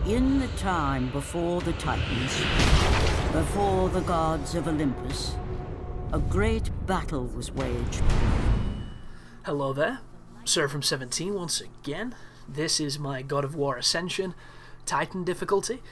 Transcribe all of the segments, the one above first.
In the time before the Titans, before the gods of Olympus, a great battle was waged. Hello there, Sir from 17 once again. This is my God of War Ascension Titan difficulty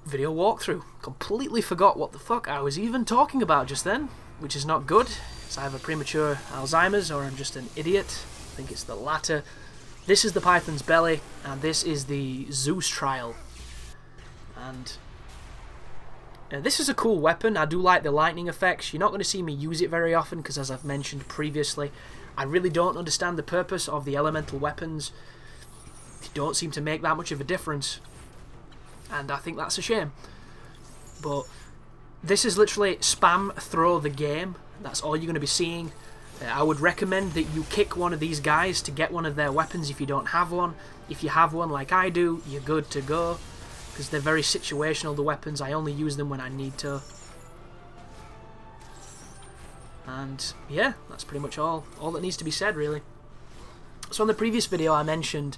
video walkthrough. Completely forgot what the fuck I was even talking about just then, which is not good. So I have a premature Alzheimer's, or I'm just an idiot. I think it's the latter. This is the Python's belly, and this is the Zeus trial. And this is a cool weapon. I do like the lightning effects. You're not going to see me use it very often because, as I've mentioned previously, I really don't understand the purpose of the elemental weapons. They don't seem to make that much of a difference, and I think that's a shame. But this is literally spam throw the game. That's all you're going to be seeing. I would recommend that you kick one of these guys to get one of their weapons if you don't have one. If you have one like I do, you're good to go, because they're very situational, the weapons. I only use them when I need to. And yeah, that's pretty much all that needs to be said, really. So in the previous video I mentioned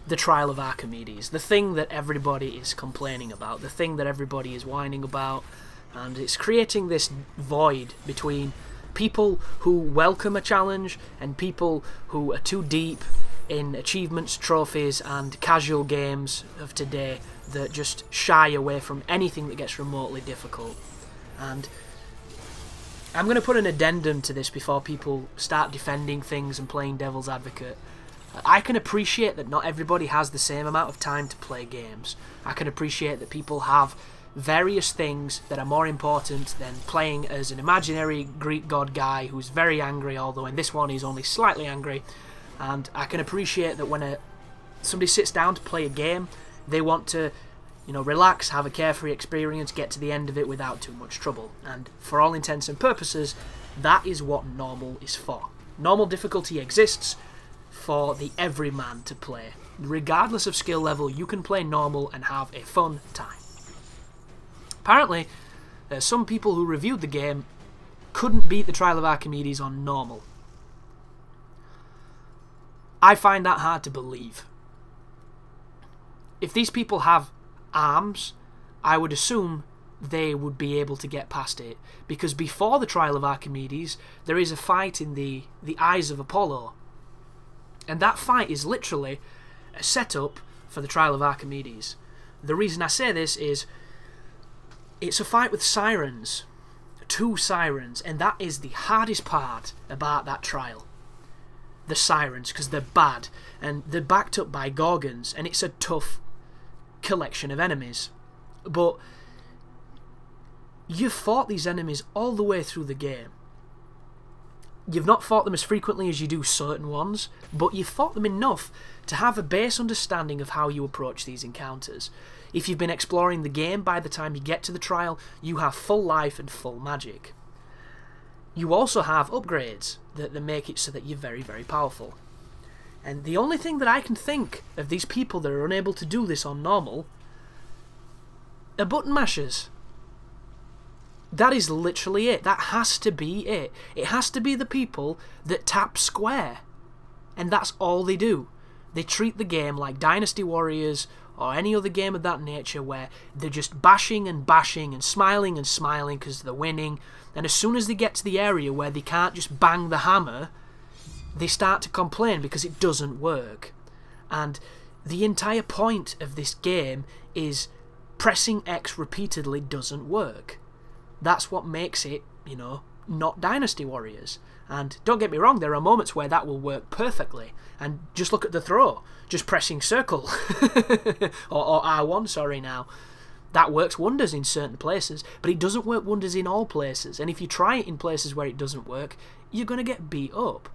the Trial of Archimedes, the thing that everybody is complaining about, the thing that everybody is whining about, and it's creating this void between people who welcome a challenge and people who are too deep in achievements, trophies and casual games of today that just shy away from anything that gets remotely difficult. And I'm going to put an addendum to this before people start defending things and playing devil's advocate. I can appreciate that not everybody has the same amount of time to play games. I can appreciate that people have various things that are more important than playing as an imaginary Greek god guy who's very angry, although in this one he's only slightly angry. And I can appreciate that when somebody sits down to play a game, they want to, relax, have a carefree experience, get to the end of it without too much trouble. And for all intents and purposes, that is what normal is for. Normal difficulty exists for the everyman to play. Regardless of skill level, you can play normal and have a fun time. Apparently, some people who reviewed the game couldn't beat the Trial of Archimedes on normal. I find that hard to believe. If these people have arms, I would assume they would be able to get past it, because before the Trial of Archimedes there is a fight in the Eyes of Apollo, and that fight is literally a setup for the Trial of Archimedes. The reason I say this is it's a fight with sirens, 2 sirens, and that is the hardest part about that trial. The sirens, because they're bad, and they're backed up by gorgons, and it's a tough collection of enemies. But you've fought these enemies all the way through the game. You've not fought them as frequently as you do certain ones, but you've fought them enough to have a base understanding of how you approach these encounters. If you've been exploring the game, by the time you get to the trial, you have full life and full magic. You also have upgrades that make it so that you're very, very powerful. And the only thing that I can think of these people that are unable to do this on normal are button mashers. That is literally it. That has to be it. It has to be the people that tap square. And that's all they do. They treat the game like Dynasty Warriors or any other game of that nature, where they're just bashing and smiling because they're winning. And as soon as they get to the area where they can't just bang the hammer, they start to complain because it doesn't work. And the entire point of this game is pressing X repeatedly doesn't work. That's what makes it, not Dynasty Warriors. And don't get me wrong, there are moments where that will work perfectly. And just look at the throw. Just pressing circle. or R1, sorry now. That works wonders in certain places, but it doesn't work wonders in all places. And if you try it in places where it doesn't work, you're going to get beat up.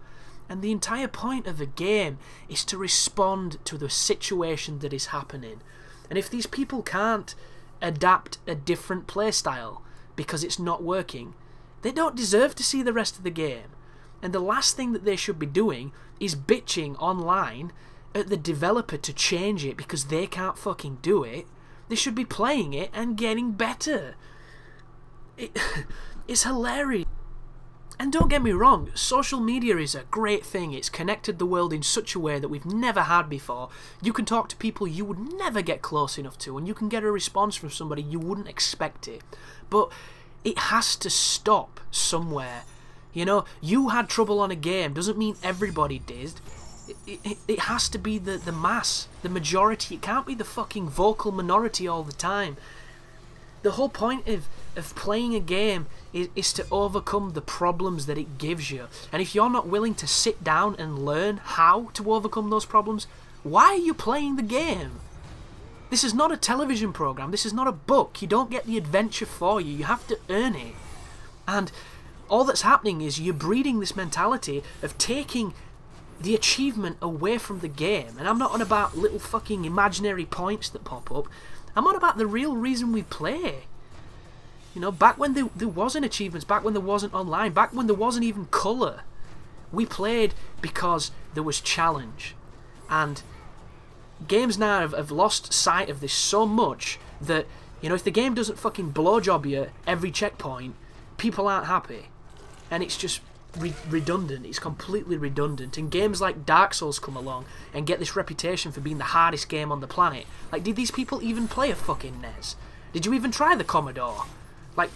And the entire point of the game is to respond to the situation that is happening. And if these people can't adapt a different playstyle because it's not working, they don't deserve to see the rest of the game. And the last thing that they should be doing is bitching online at the developer to change it because they can't fucking do it. They should be playing it and getting better. It's hilarious. And don't get me wrong, social media is a great thing. It's connected the world in such a way that we've never had before. You can talk to people you would never get close enough to, and you can get a response from somebody you wouldn't expect it. But it has to stop somewhere. You know, you had trouble on a game doesn't mean everybody did. It has to be the mass, the majority. It can't be the fucking vocal minority all the time. The whole point of playing a game is to overcome the problems that it gives you. And if you're not willing to sit down and learn how to overcome those problems, why are you playing the game? This is not a television program. This is not a book. You don't get the adventure for you. You have to earn it. And all that's happening is you're breeding this mentality of taking the achievement away from the game. And I'm not on about little fucking imaginary points that pop up. I'm on about the real reason we play. You know, back when there wasn't achievements, back when there wasn't online, back when there wasn't even colour, we played because there was challenge. And games now have lost sight of this so much that, you know, if the game doesn't fucking blowjob you every checkpoint, people aren't happy. And it's just redundant. It's completely redundant. And games like Dark Souls come along and get this reputation for being the hardest game on the planet. Like, did these people even play a fucking NES? Did you even try the Commodore? Like,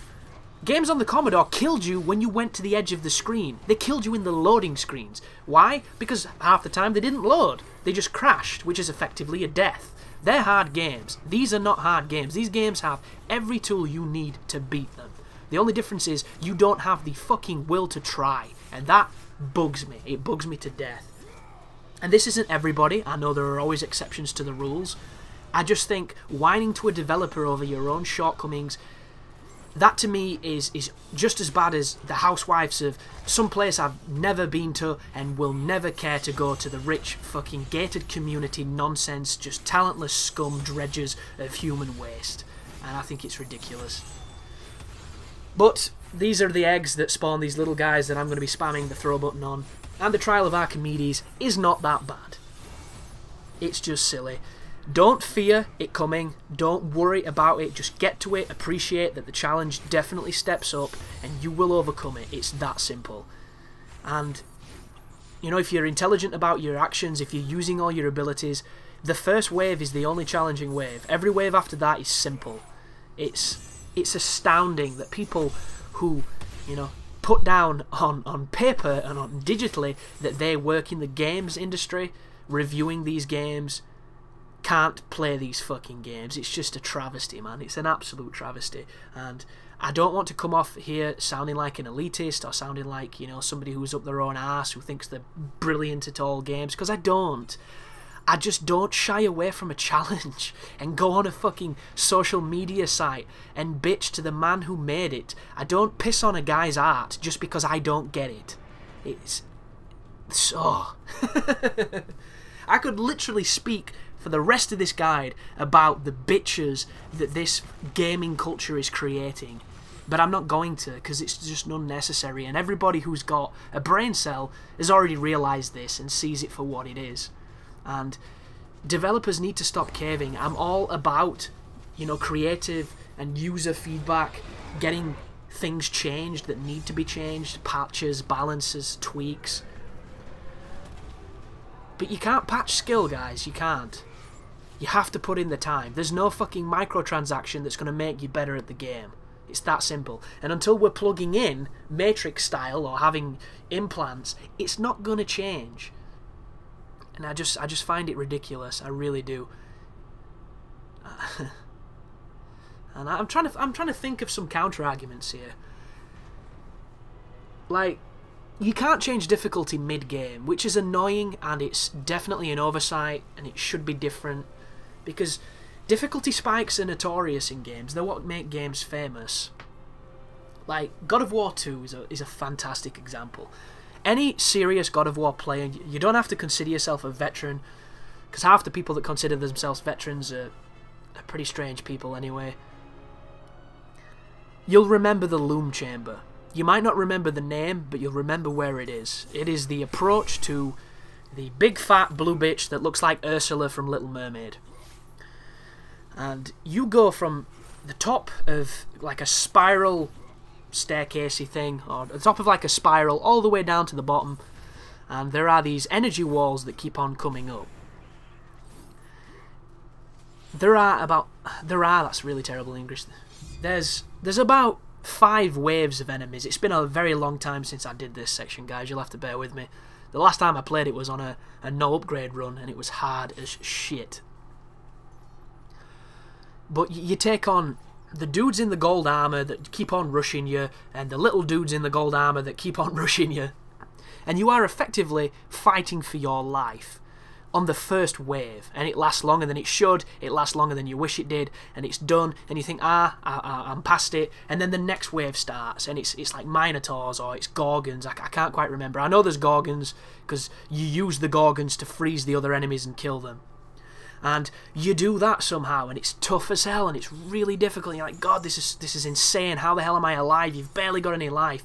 games on the Commodore killed you when you went to the edge of the screen. They killed you in the loading screens. Why? Because half the time they didn't load. They just crashed, which is effectively a death. They're hard games. These are not hard games. These games have every tool you need to beat them. The only difference is you don't have the fucking will to try. And that bugs me. It bugs me to death. And this isn't everybody. I know there are always exceptions to the rules. I just think whining to a developer over your own shortcomings, that to me is just as bad as the housewives of some place I've never been to and will never care to go to, the rich fucking gated community nonsense, just talentless scum dredgers of human waste. And I think it's ridiculous. But these are the eggs that spawn these little guys that I'm going to be spamming the throw button on. And the Trial of Archimedes is not that bad. It's just silly. Don't fear it coming. Don't worry about it. Just get to it. Appreciate that the challenge definitely steps up and you will overcome it. It's that simple. And, you know, if you're intelligent about your actions, if you're using all your abilities, the first wave is the only challenging wave. Every wave after that is simple. It's astounding that people who, you know, put down on paper and on digitally that they work in the games industry, reviewing these games, can't play these fucking games. It's just a travesty, man. It's an absolute travesty. And I don't want to come off here sounding like an elitist or sounding like, you know, somebody who's up their own arse who thinks they're brilliant at all games, because I don't. I just don't shy away from a challenge and go on a fucking social media site and bitch to the man who made it. I don't piss on a guy's art just because I don't get it. It's so... I could literally speak for the rest of this guide about the bitches that this gaming culture is creating. But I'm not going to, because it's just unnecessary. And everybody who's got a brain cell has already realised this and sees it for what it is. And developers need to stop caving. I'm all about, you know, creative and user feedback, getting things changed that need to be changed, patches, balances, tweaks. But you can't patch skill, guys. You can't. You have to put in the time. There's no fucking microtransaction that's going to make you better at the game. It's that simple. And until we're plugging in Matrix style or having implants, it's not going to change. And I just find it ridiculous. I really do. And I'm trying to think of some counter arguments here. Like, you can't change difficulty mid-game, which is annoying, and it's definitely an oversight, and it should be different, because difficulty spikes are notorious in games. They're what make games famous. Like, God of War 2 is a fantastic example. Any serious God of War player, you don't have to consider yourself a veteran, because half the people that consider themselves veterans are pretty strange people anyway. You'll remember the Loom Chamber. You might not remember the name, but you'll remember where it is. It is the approach to the big fat blue bitch that looks like Ursula from Little Mermaid. And you go from the top of like a spiral staircasey thing, or the top of like a spiral, all the way down to the bottom, and there are these energy walls that keep on coming up. That's really terrible English. There's about 5 waves of enemies. It's been a very long time since I did this section, guys. You'll have to bear with me. The last time I played it was on a no upgrade run, and it was hard as shit. But you take on the dudes in the gold armor that keep on rushing you, and the little dudes in the gold armor that keep on rushing you, and you are effectively fighting for your life on the first wave, and it lasts longer than it should, it lasts longer than you wish it did, and it's done, and you think, I'm past it, and then the next wave starts, and it's like Minotaurs, or it's Gorgons, I can't quite remember. I know there's Gorgons, because you use the Gorgons to freeze the other enemies and kill them. And you do that somehow, and it's tough as hell, and it's really difficult, and you're like, God, this is insane, how the hell am I alive? You've barely got any life.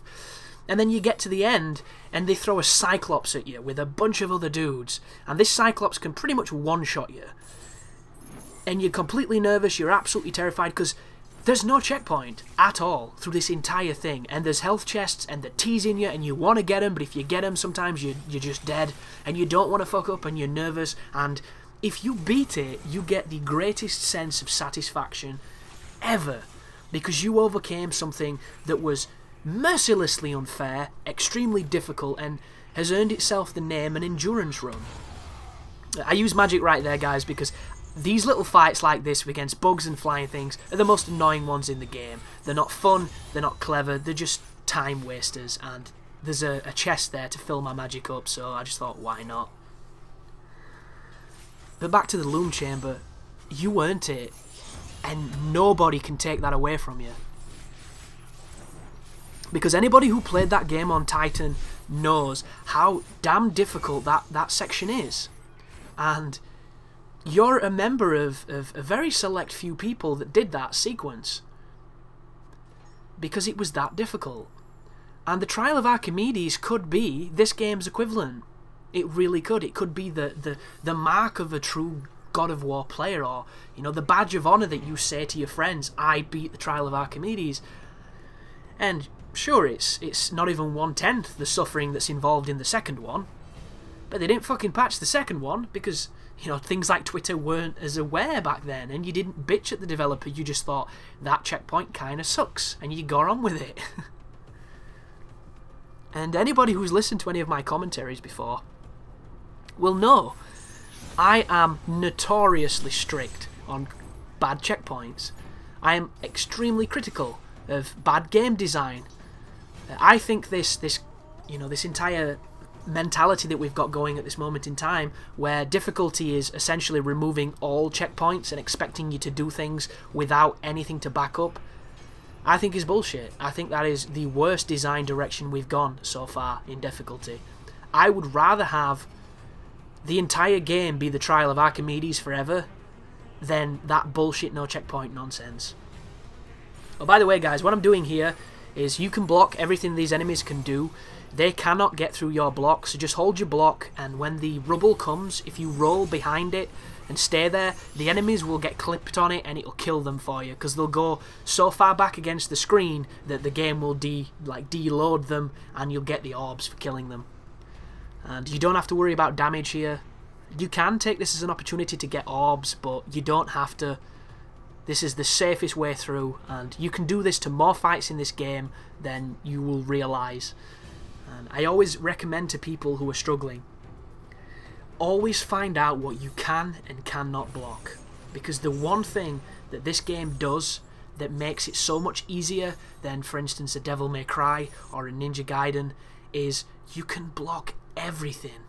And then you get to the end, and they throw a Cyclops at you with a bunch of other dudes, and this Cyclops can pretty much one-shot you. And you're completely nervous, you're absolutely terrified, because there's no checkpoint at all through this entire thing, and there's health chests, and they're teasing you, and you want to get them, but if you get them, sometimes you're just dead, and you don't want to fuck up, and you're nervous, and if you beat it, you get the greatest sense of satisfaction ever, because you overcame something that was mercilessly unfair, extremely difficult, and has earned itself the name an endurance run. I use magic right there, guys, because these little fights like this against bugs and flying things are the most annoying ones in the game. They're not fun, they're not clever, they're just time wasters, and there's a chest there to fill my magic up, so I just thought, why not? But back to the Loom Chamber, you earned it, and nobody can take that away from you. Because anybody who played that game on Titan knows how damn difficult that section is. And you're a member of a very select few people that did that sequence. Because it was that difficult. And the Trial of Archimedes could be this game's equivalent. It really could. It could be the mark of a true God of War player, or, you know, the badge of honor that you say to your friends, I beat the Trial of Archimedes. And sure, it's not even 1/10 the suffering that's involved in the second one, but they didn't fucking patch the second one because, you know, things like Twitter weren't as aware back then, and you didn't bitch at the developer, you just thought, that checkpoint kinda sucks, and you got on with it. And anybody who's listened to any of my commentaries before will know I am notoriously strict on bad checkpoints. I am extremely critical of bad game design. I think this entire mentality that we've got going at this moment in time, where difficulty is essentially removing all checkpoints and expecting you to do things without anything to back up, I think is bullshit. I think that is the worst design direction we've gone so far in difficulty. I would rather have the entire game be the Trial of Archimedes forever than that bullshit no checkpoint nonsense. Oh, by the way, guys, what I'm doing here is you can block everything these enemies can do. They cannot get through your block, so just hold your block, and when the rubble comes, if you roll behind it and stay there, the enemies will get clipped on it and it'll kill them for you, because they'll go so far back against the screen that the game will deload them, and you'll get the orbs for killing them. And you don't have to worry about damage here. You can take this as an opportunity to get orbs, but you don't have to. This is the safest way through, and you can do this to more fights in this game than you will realise. And I always recommend to people who are struggling, always find out what you can and cannot block. Because the one thing that this game does that makes it so much easier than, for instance, a Devil May Cry or a Ninja Gaiden, is you can block everything.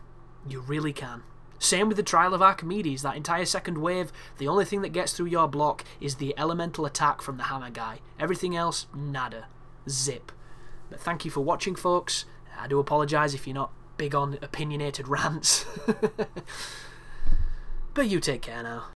You really can. Same with the Trial of Archimedes, that entire second wave, the only thing that gets through your block is the elemental attack from the hammer guy. Everything else, nada. Zip. But thank you for watching, folks. I do apologise if you're not big on opinionated rants. But you take care now.